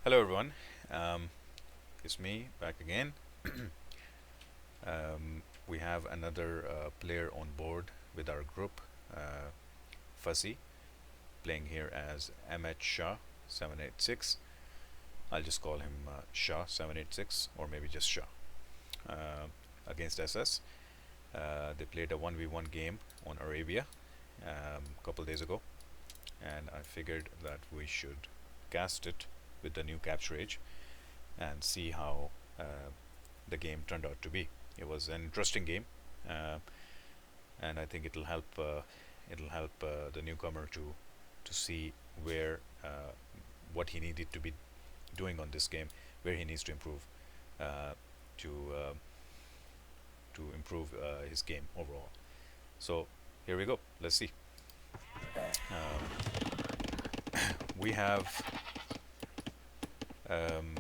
Hello everyone, it's me back again. We have another player on board with our group, uh, Fasih, playing here as Ahmed Shah 786. I'll just call him Shah 786 or maybe just Shah. Against SS. They played a 1v1 game on Arabia a couple days ago, and I figured that we should cast it with the new capture age and see how the game turned out to be. It was an interesting game, uh, and I think it'll help the newcomer to see where what he needed to be doing on this game, where he needs to improve uh, to uh, to improve his game overall. So here we go. Let's see. Um, we have um,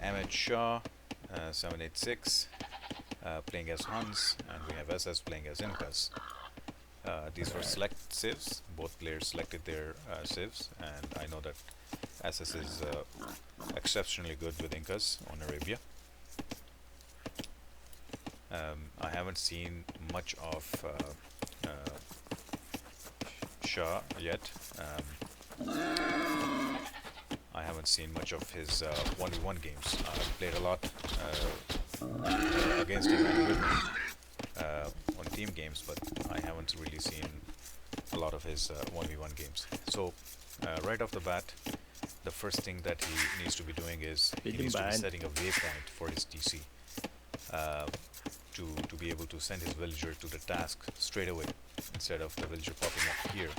Ahmed Shah 786 playing as Huns, and we have SS playing as Incas. These were select civs. Both players selected their civs, and I know that SS is exceptionally good with Incas on Arabia. I haven't seen much of Shah yet. I haven't seen much of his 1v1 games. I've played a lot against him on team games, but I haven't really seen a lot of his 1v1 games. So, right off the bat, the first thing that he needs to be doing is he needs to be setting a waypoint for his TC uh, to be able to send his villager to the task straight away instead of the villager popping up here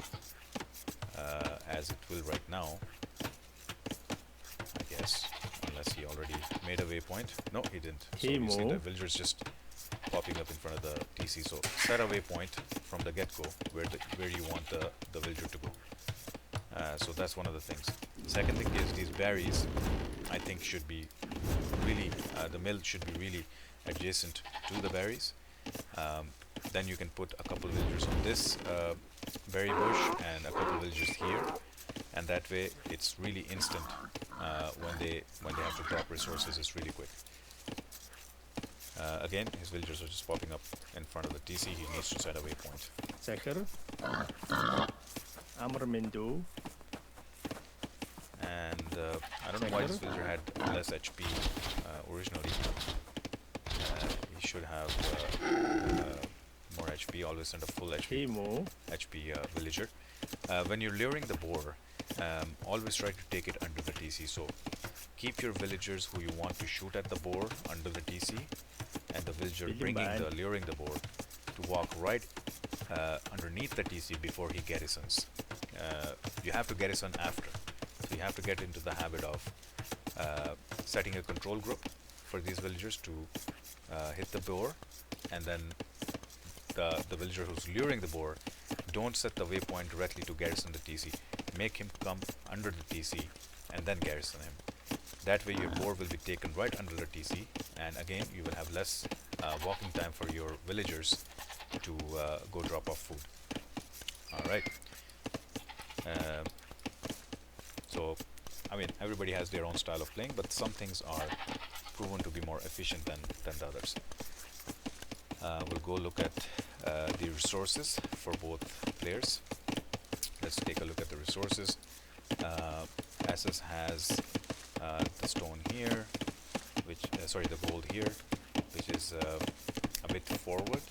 as it will right now. I guess, unless he already made a waypoint. No, he didn't. So you see the villagers just popping up in front of the TC. So set a waypoint from the get-go where you want the villager to go. So that's one of the things. The second thing is these berries, I think should be really, the mill should be really adjacent to the berries. Then you can put a couple villagers on this berry bush and a couple villagers here, and that way it's really instant. When they have to drop resources, it's really quick. Again, his villagers are just popping up in front of the TC. He needs to set a waypoint. Zeker. Amermendo. And I don't know why this villager had less HP originally. He should have more HP. Always send a full HP villager. When you're luring the boar, always try to take it under the TC. So keep your villagers who you want to shoot at the boar under the TC, and the villager luring the boar to walk right underneath the TC before he garrisons. You have to garrison after. So you have to get into the habit of setting a control group for these villagers to hit the boar, and then the villager who's luring the boar, don't set the waypoint directly to garrison the TC. Make him come under the TC and then garrison him. That way your boar will be taken right under the TC, and again you will have less walking time for your villagers to go drop off food. Alright. So, I mean, everybody has their own style of playing, but some things are proven to be more efficient than the others. We'll go look at the resources for both players. Let's take a look at the resources. SS has the stone here, which the gold here, which is a bit forward,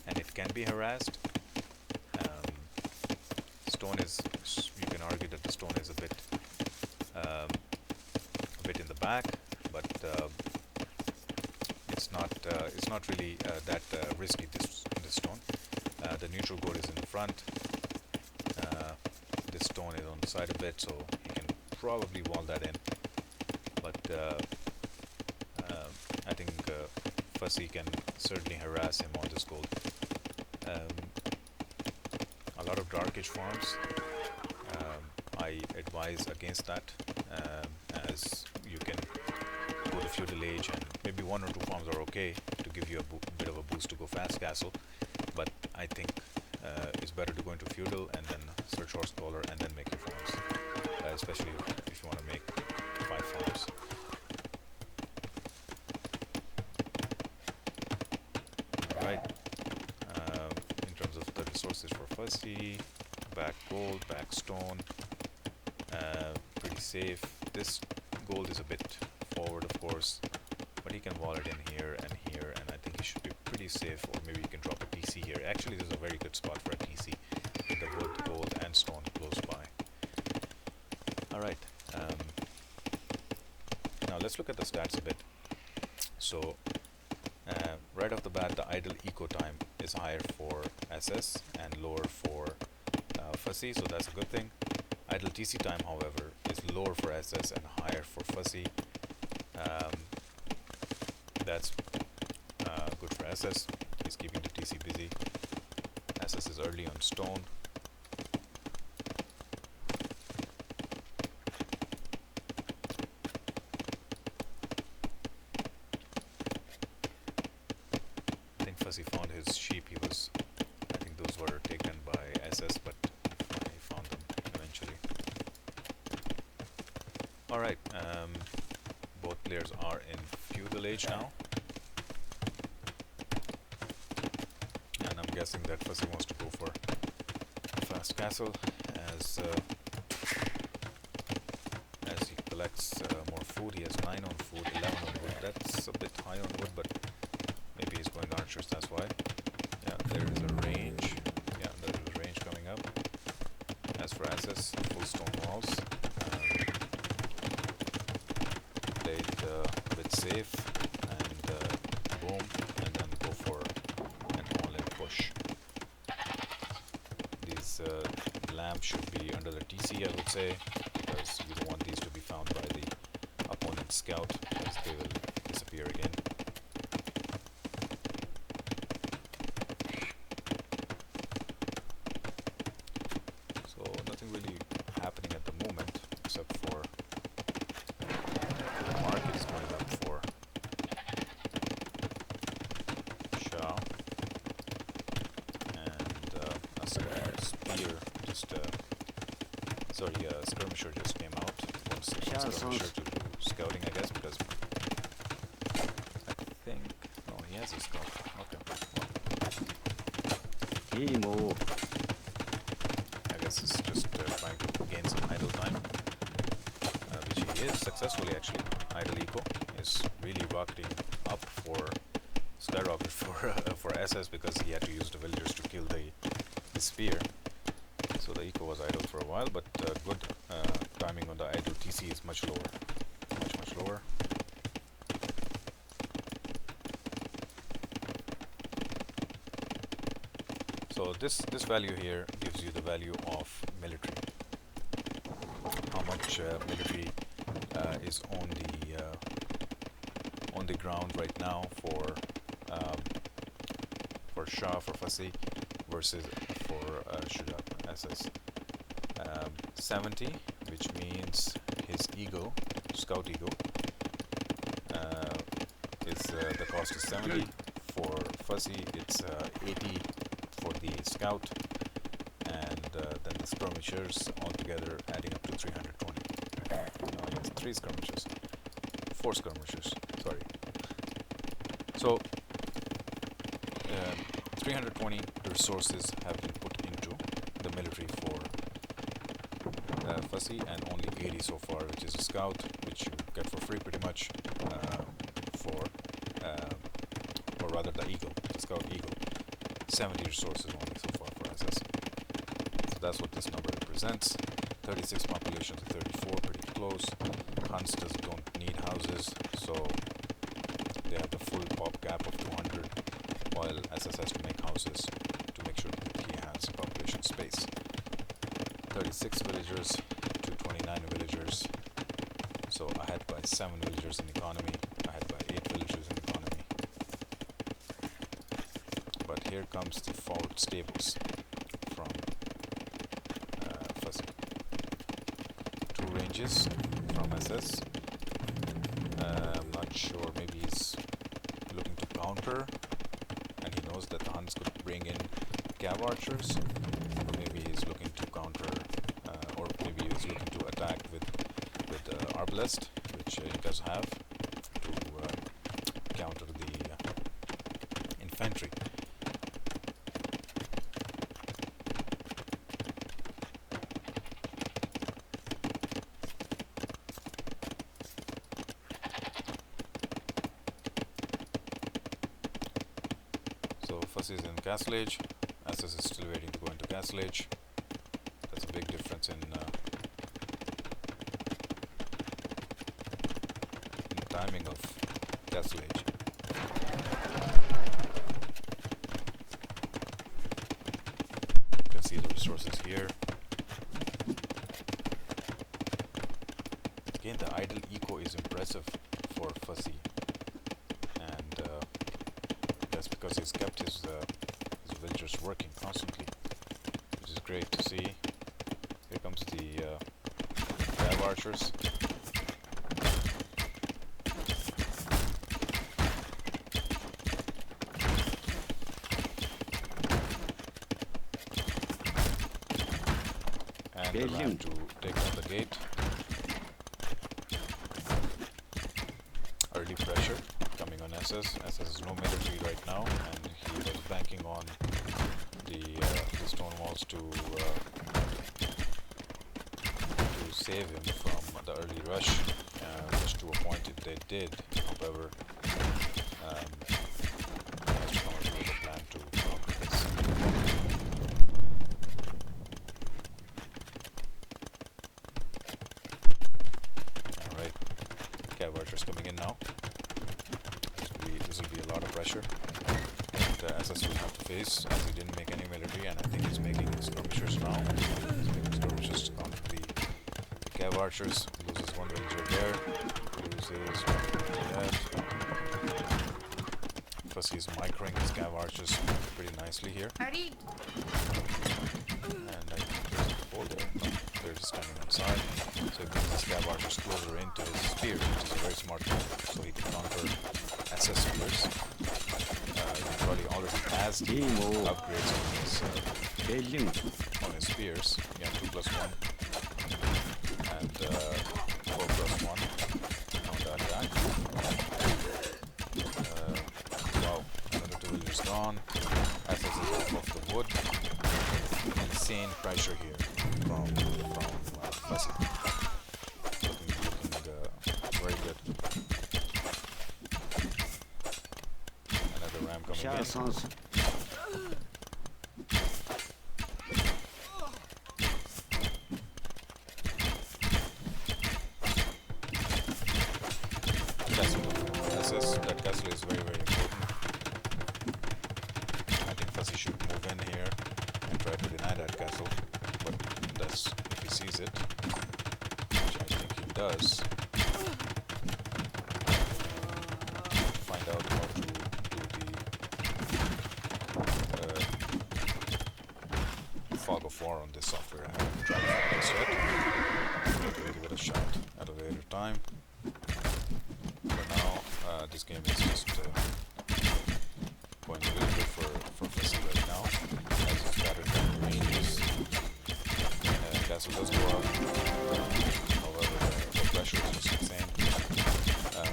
and it can be harassed. Stone is, you can argue that the stone is a bit in the back, but it's not really that risky. This stone, the neutral gold is in the front. This stone is on the side a bit, so you can probably wall that in. But I think Fasih can certainly harass him on this gold. A lot of darkish farms. I advise against that, as you can go to feudal age, and maybe one or two farms are okay to give you a bit of a boost to go fast castle, but I think it's better to go into feudal and then search horse collar, and then make your farms. Especially if you want to make 5 farms. Right. In terms of the resources for Fasih, back gold, back stone, pretty safe. This gold is a bit forward, of course, but he can wall it in here, and I think he should be pretty safe. Or maybe you can drop a TC here. Actually, this is a very good spot for a TC with the both gold and stone close by. Alright, now let's look at the stats a bit. So, right off the bat, the idle eco time is higher for SS and lower for Fasih, so that's a good thing. Idle TC time, however, is lower for SS and higher for Fasih. That's good for SS. He's keeping the TC busy. SS is early on stone. I think Fasih found his sheep. I think those were taken by SS, but he found them eventually. Alright, both players are in feudal age now. And I'm guessing that Fasih wants to go for a fast castle as he collects more food. He has 9 on food, 11 on wood. That's a bit high on wood, but maybe he's going archers, that's why. Yeah, there is a range. Yeah, there is a range coming up. As for SS, full stone walls. Played a bit safe, and boom, and then go for an all-in push. These lamps should be under the TC, I would say, because you don't want these to be found by the opponent's scout, as they will disappear again. So nothing really happening at the moment, except for the market is going up for Shah, and a spear just skirmisher just came out. Skirmisher to do scouting, I guess, because I think he has a scout. Okay. I guess it's just trying to gain some idle time, which he is successfully actually. Idle eco is really rocketing up for skyrocket for SS, because he had to use the villagers to kill the spear. So the eco was idle for a while, but good timing on the idle TC is much lower, much lower. So this value here gives you the value of military. How much military is on the ground right now for Shah, for Fasih, versus for Shujat SS. 70, which means his eagle, scout eagle, is the cost is 70. For Fasih, it's 80 for the scout, and then the skirmishers altogether adding up to 320. Yes, 3 skirmishers, 4 skirmishers, sorry. So 320 resources have been put into the military for Fasih, and only 80 so far, which is a scout, which you get for free pretty much, or rather the eagle, the scout eagle. 70 resources only so far for SS. So that's what this number represents. 36 population to 34, pretty close. Huns don't need houses, so they have the full pop gap of 200, while SS has to make houses to make sure that he has population space. 36 villagers to 29 villagers, so ahead by 7 villagers in economy, ahead by 8 villagers in economy. But here comes the forward stables from Fasih. 2 ranges from SS. I'm not sure, maybe he's looking to counter, and he knows that the Huns could bring in cav archers, or maybe he's looking to counter list, which Incas have to counter the infantry. So Fasih is in Castle Age. SS is still waiting to go into Castle Age. That's a big difference in the timing of Castle Age. You can see the resources here. Again, the idle eco is impressive for Fasih, and that's because he's kept his villagers working constantly, which is great to see. Here comes the cav archers. And the ram to take down the gate. Early pressure coming on SS. SS has no military right now, and he was banking on the stone walls to save him from the early rush, which to a point they did. However, he has to come up with a plan to counter this. Alright, cav archers coming in now. This will be a lot of pressure that SS will have to face, as he didn't make any military, and I think he's making skirmishers now. He's making skirmishers to counter the cav archers. Loses one villager there, loses one villager there. Fasih is microing his cav archers pretty nicely here. And I think there's a hole there. No, they're just standing outside. So he brings his cav archers closer into his spears, which is a very smart move, so he can counter SS spears. He already has the upgrades on his spears. Yeah, 2+1 and 4+1 on the attack. Wow, another 2 villagers gone. SS is off of the wood. Insane pressure here from Fasih. Looking very good. Another ram coming in. That castle is very, very important. I think Fasih should move in here and try to deny that castle, but that's if he sees it, which I think he does. Find out how to do the fog of war on this software. I haven't tried this yet. Maybe give it a shot at a later time. This game is just going really good for Fasih right now, as he's battered down the ranges. Castle does go up, however the pressure is just insane.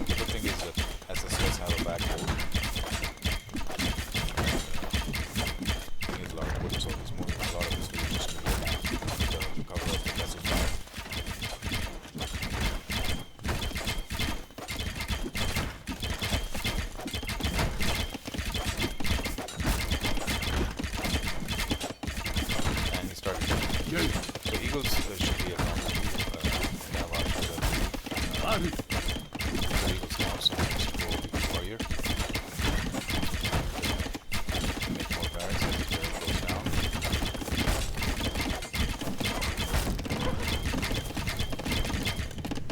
The good thing is that SS does have a backbone. He needs a lot of wood, so he's moving a lot of his villages to wood to cover up the castle fire. So Eagles should be a counter to cav archers. Eagles now, so just go warrior. Make more barracks as the barrel goes down.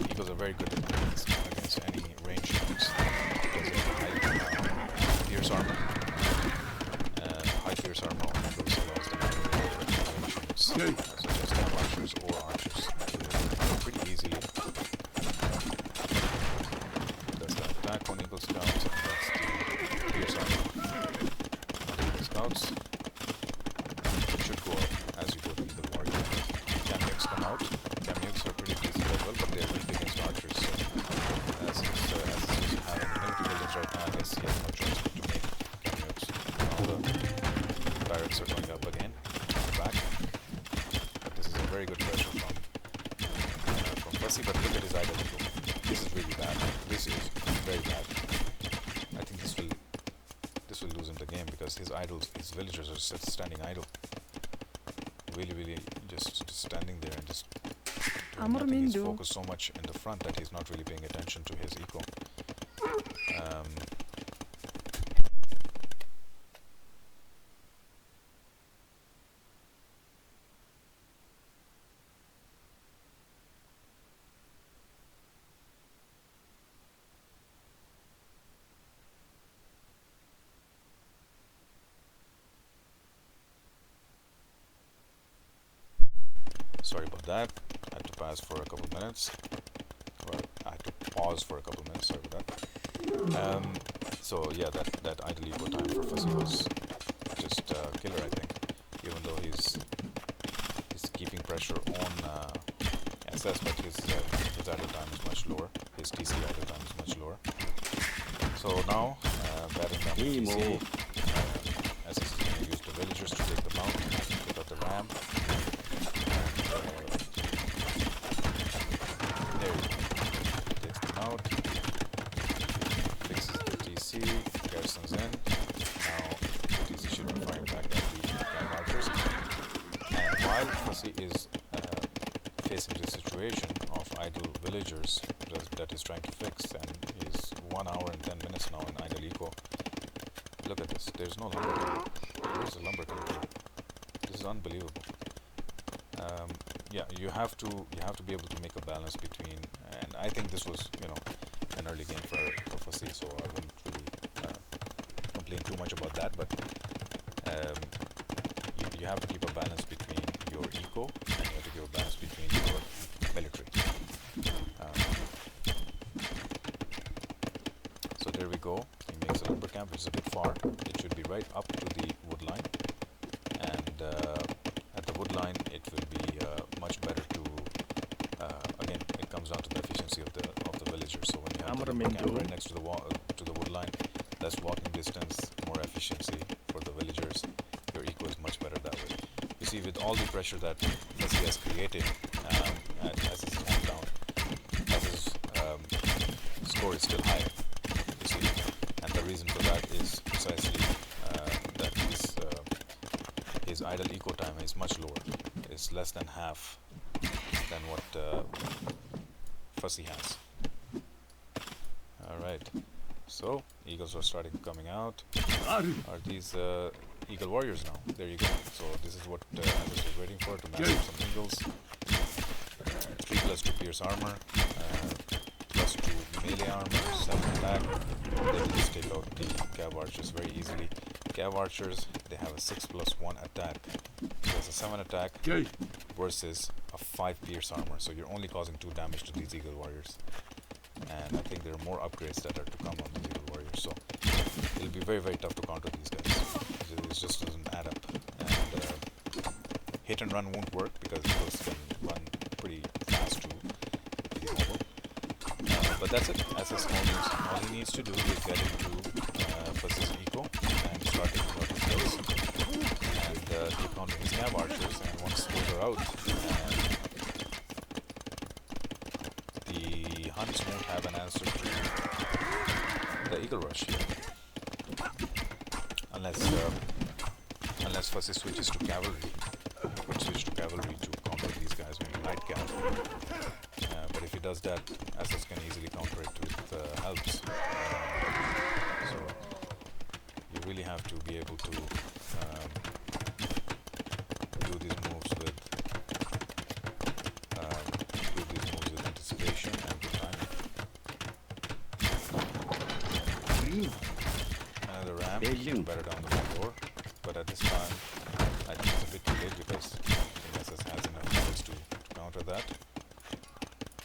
Eagles are very good against any range units because they have high fierce armor. High fierce armor on Eagles allows them to range units. Such as cav archers or archers pretty easily. That's the attack on Eagle Scouts, and that's the fierce armor on Eagle Scouts. It should go up as you go to Eagle Warrior. Camnukes come out. Camnukes are pretty decent as well, but they're weak against archers, so Fasih, but look at his idle eco. This is really bad. This is very bad. I think this will lose him the game because his villagers are just standing idle. Really just standing there and just doing nothing. He's focused so much in the front that he's not really paying attention to his eco. Sorry about that. I had to pass for a couple minutes. Well, I had to pause for a couple minutes. Sorry about that. So yeah, that idle eco time for Fasih was just killer. I think, even though he's keeping pressure on SS, but his idle time is much lower. His TC idle time is much lower. So now, batting down the TC, SS is going to use the villagers to take them out, get out the ram. There you go. Takes them out. Fixes the TC. Garrison's in. Now the TC should be firing back at the camp archers. And while Fasih is facing the situation of idle villagers that he's trying to fix, and he's 1 hour and 10 minutes now in idle eco. Look at this. There's no lumber camp. Where's the lumber camp here? This is unbelievable. Yeah, you have to be able to make a balance between, and I think this was an early game for Fasih, so I wouldn't really complain too much about that. But you have to keep a balance between your eco and you have to keep a balance between your military. So there we go. He makes a lumber camp, which is a bit far. It should be right up to the wood line, and at the wood line it will be much better to again, it comes down to the efficiency of the villagers. So when you have the lumber camp right next to the wood line, less walking distance, more efficiency for the villagers. Your eco is much better that way. You see, with all the pressure that Fasih has created as his hometown, as his score is still higher. You see, and the reason for that is precisely that his idle eco time is much lower. It's less than half than what Fasih has. Alright, so eagles are starting coming out. Are these eagle warriors now? There you go. So this is what I was waiting for, to match up some eagles. 3 plus 2 pierce armor, plus 2 melee armor, 7 attack. They will just take out the cav archers very easily. Cav archers, they have a 6 plus 1 attack. So it's a 7 attack versus a 5 pierce armor. So you're only causing 2 damage to these eagle warriors. And I think there are more upgrades that are to come on these eagle warriors. So it'll be very tough to counter these guys. It just doesn't add up. And hit and run won't work because eagles can run pretty fast too. Pretty mobile. But that's it. SS all he needs to do is get into Fasih's eco and start taking out his kills and keep countering his cav archers. And once those are out, the Huns won't have an answer to the eagle rush here, unless Fasih switches to cavalry. He could switch to cavalry to counter these guys with light cavalry. But if he does that, SS can easily counter it with helps. So you really have to be able to do these moves with anticipation and good timing. Another ram, better down the front door, but at this time I think it's a bit too late because SS has enough kills to counter that.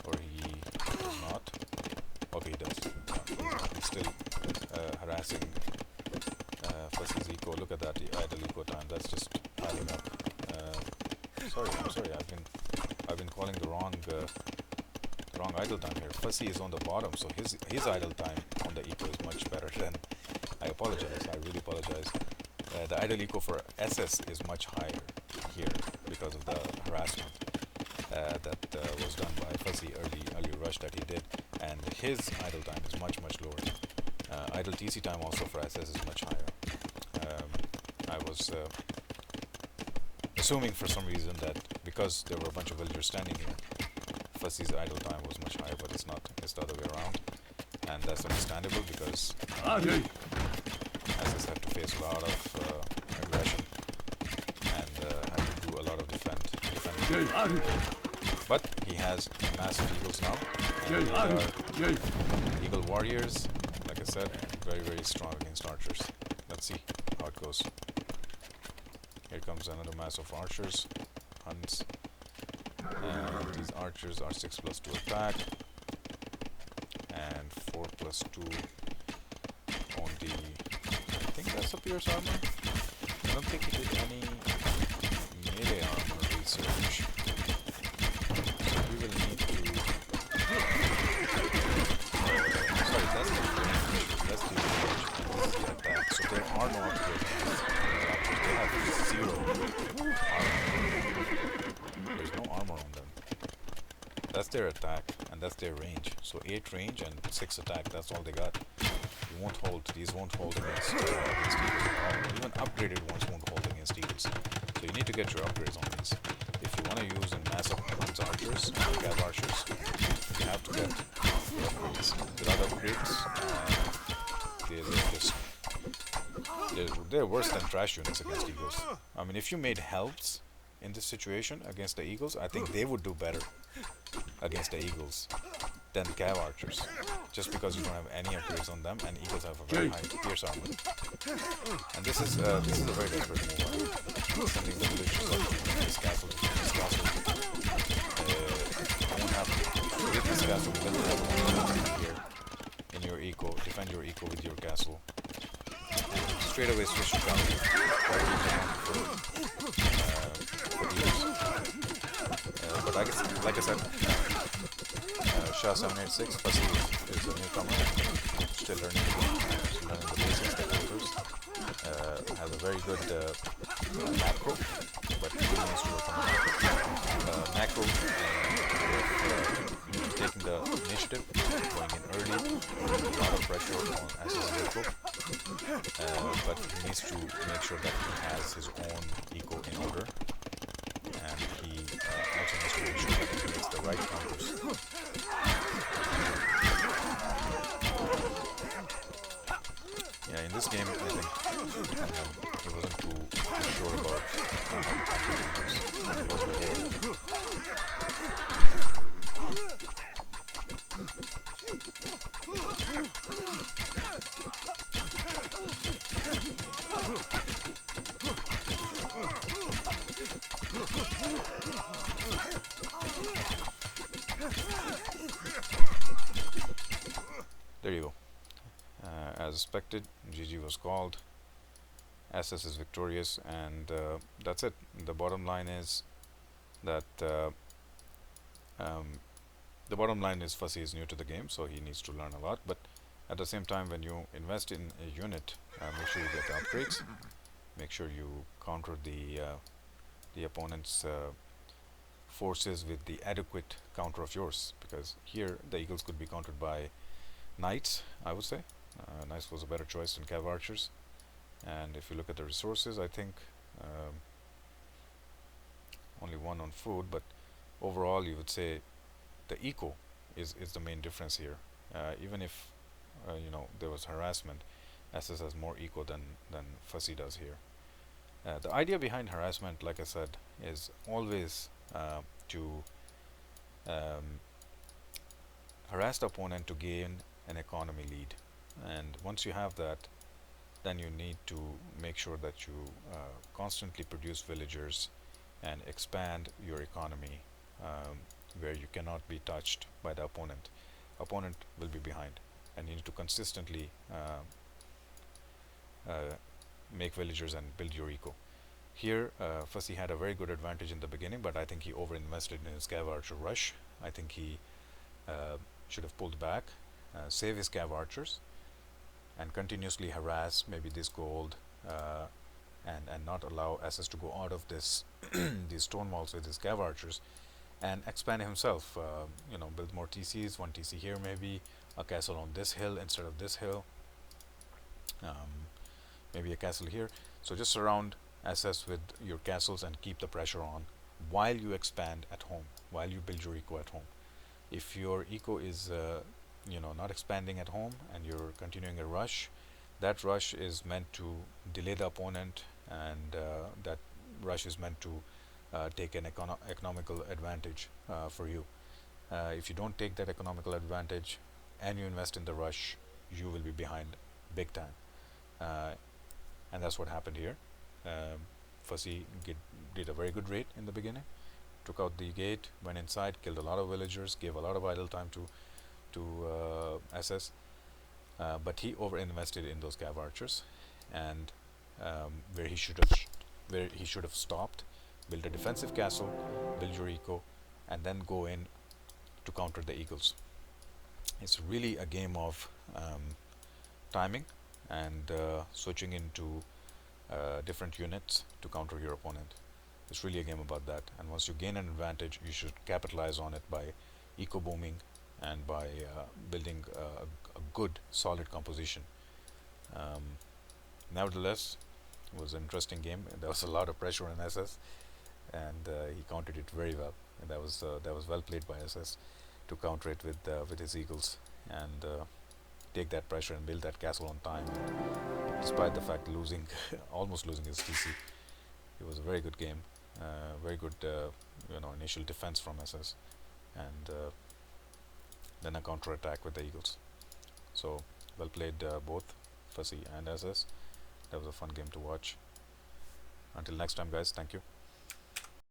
Or he does not. Okay, he does. He's still harassing Fasih's eco. Look at that, the idle eco time. That's just adding up. I'm sorry. I've been calling the wrong idle time here. Fasih is on the bottom, so his idle time on the eco is much better than. I apologize. I really apologize. The idle eco for SS is much higher here because of the harassment that was done by Fasih early damage that he did, and his idle time is much lower. Idle TC time also for SS is much higher. I was assuming for some reason that because there were a bunch of villagers standing here, Fasih's idle time was much higher, but it's not. It's the other way around, and that's understandable because SS have to face a lot of aggression and have to do a lot of defending. But he has massive eagles now, and these are eagle warriors. Like I said, very strong against archers. Let's see how it goes. Here comes another mass of archers, Huns. And these archers are 6+2 attack and 4+2 on the. I think that's a pierce armor. I don't think he did any melee armor research. So we will need to. Sorry, that's the range. That's the range. And this is the attack. So there are no upgrades on these archers. They have 0 armor. There's no armor on them. That's their attack and that's their range. So 8 range and 6 attack. That's all they got. You won't hold. These won't hold against eagles at all. Even upgraded ones won't hold against eagles. So you need to get your upgrades on these. If you want to use a mass of Huns archers, cav archers, you have to get the upgrades. Without upgrades, they're worse than trash units against eagles. I mean, if you made helps in this situation against the eagles, I think they would do better against the eagles than cav archers, just because you don't have any upgrades on them, and eagles have a very high pierce armor. And this is a very desperate move. Sending the villagers up to this castle. I won't have to hit this castle because you have one here in your eco. Defend your eco with your castle. Straight away switch to counter. For eagles. But like I said, Shah 786, Fasih is a newcomer, still learning the game, still learning the basics, the counters. Has a very good macro, but he needs to work on the macro. Taking the initiative, going in early, a lot of pressure on SS eco, but he needs to make sure that he has his own eco in order, and he also needs to make sure that he makes the right counters. Yeah, in this game, I think he wasn't too sure about how to counters. There you go. As expected, GG was called. SS is victorious, and that's it. The bottom line is that Fasih is new to the game, so he needs to learn a lot. But at the same time, when you invest in a unit, make sure you get the upgrades. Make sure you counter the opponent's forces with the adequate counter of yours, because here the eagles could be countered by knights, I would say. Knights was a better choice than cav archers. And if you look at the resources, I think only 1 on food, but overall you would say the eco is the main difference here. Even if there was harassment, SS has more eco than Fasih does here. The idea behind harassment, like I said, is always to harass the opponent to gain an economy lead, and once you have that, then you need to make sure that you constantly produce villagers and expand your economy where you cannot be touched by the opponent. Opponent will be behind, and you need to consistently make villagers and build your eco. Here, Fasih had a very good advantage in the beginning, but I think he over-invested in his cav archer rush. I think he should have pulled back, save his cav archers, and continuously harass maybe this gold, and not allow SS to go out of this these stone walls with his cav archers, and expand himself. Build more TCs, one TC here maybe, a castle on this hill instead of this hill, um, maybe a castle here. So just surround SS with your castles and keep the pressure on while you expand at home, while you build your eco at home. If your eco is not expanding at home and you're continuing a rush, that rush is meant to delay the opponent, and that rush is meant to take an economical advantage for you. If you don't take that economical advantage and you invest in the rush, you will be behind big time. Uh, and that's what happened here. Um, Fasih did a very good raid in the beginning, took out the gate, went inside, killed a lot of villagers, gave a lot of idle time to SS, but he over invested in those cav archers, and where he should have stopped, build a defensive castle, build your eco, and then go in to counter the eagles. It's really a game of timing and switching into different units to counter your opponent. It's really a game about that. And once you gain an advantage, you should capitalize on it by eco booming and by building a good, solid composition. Um, Nevertheless, it was an interesting game. There was a lot of pressure on SS, and he countered it very well. And that was well played by SS to counter it with his eagles and take that pressure and build that castle on time. And despite the fact losing, almost losing his TC, it was a very good game. Very good, initial defense from SS, and then a counter attack with the eagles. So well played, both Fasih and SS. That was a fun game to watch. Until next time, guys. Thank you.